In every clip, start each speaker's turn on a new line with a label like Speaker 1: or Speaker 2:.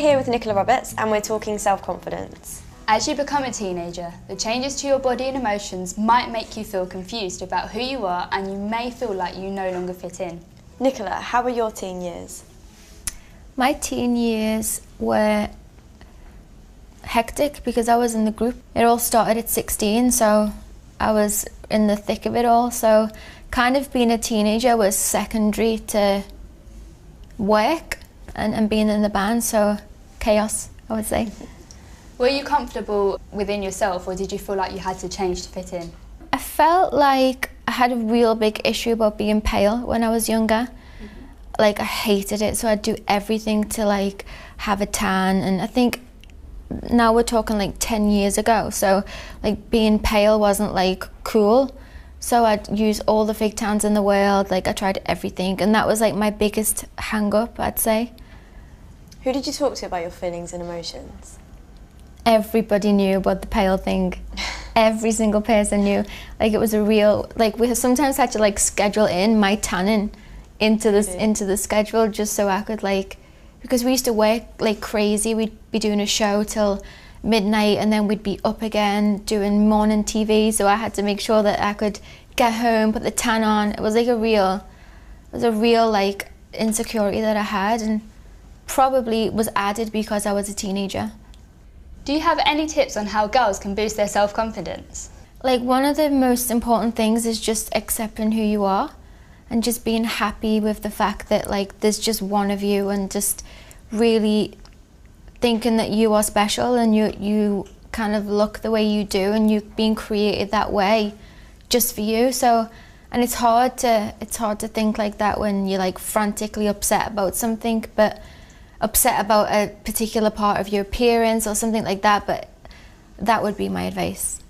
Speaker 1: here with Nicola Roberts and we're talking self-confidence.
Speaker 2: As you become a teenager, the changes to your body and emotions might make you feel confused about who you are, and you may feel like you no longer fit in.
Speaker 1: Nicola, how were your teen years?
Speaker 3: My teen years were hectic because I was in the group. It all started at 16, so I was in the thick of it all. So kind of being a teenager was secondary to work and being in the band, so chaos, I would say.
Speaker 2: Were you comfortable within yourself, or did you feel like you had to change to fit in?
Speaker 3: I felt like I had a real big issue about being pale when I was younger. Like, I hated it, so I'd do everything to like have a tan, and I think now we're talking like 10 years ago, so like being pale wasn't like cool, so I'd use all the fake tans in the world. Like, I tried everything, and that was like my biggest hang up, I'd say.
Speaker 1: Who did you talk to about your feelings and emotions?
Speaker 3: Everybody knew about the pale thing. Every single person knew. Like, it was a real, like, we sometimes had to like schedule in my tanning into the schedule just so I could, like, because we used to work like crazy. We'd be doing a show till midnight and then we'd be up again doing morning TV, so I had to make sure that I could get home, put the tan on. It was a real like insecurity that I had, and probably was added because I was a teenager.
Speaker 2: Do you have any tips on how girls can boost their self-confidence?
Speaker 3: Like, one of the most important things is just accepting who you are and just being happy with the fact that like there's just one of you, and just really thinking that you are special and you kind of look the way you do and you've been created that way just for you. So, and it's hard to think like that when you're like frantically upset about something, but upset about a particular part of your appearance or something like that, but that would be my advice.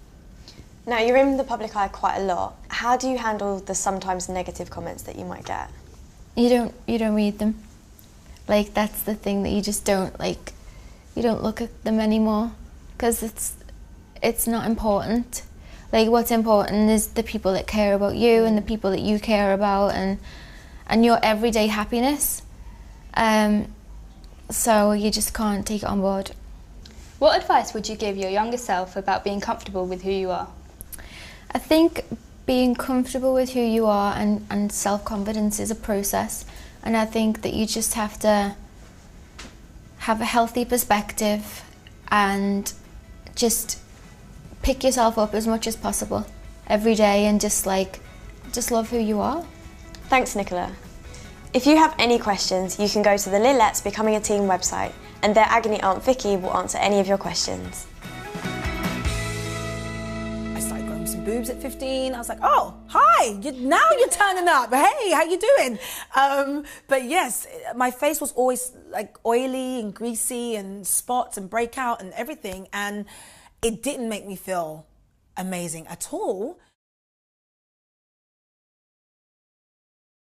Speaker 1: Now, you're in the public eye quite a lot. How do you handle the sometimes negative comments that you might get?
Speaker 3: You don't read them. Like, that's the thing, that you just don't, like, you don't look at them anymore, because it's not important. Like, what's important is the people that care about you and the people that you care about, and your everyday happiness. So you just can't take it on board.
Speaker 2: What advice would you give your younger self about being comfortable with who you are?
Speaker 3: I think being comfortable with who you are and self-confidence is a process, and I think that you just have to have a healthy perspective and just pick yourself up as much as possible every day, and just love who you are.
Speaker 1: Thanks, Nicola. If you have any questions, you can go to the Lil-lets Becoming a Teen website, and their agony aunt Vicky will answer any of your questions.
Speaker 4: I started growing some boobs at 15. I was like, oh, hi, now you're turning up. Hey, how you doing? But yes, my face was always like oily and greasy and spots and breakout and everything, and it didn't make me feel amazing at all.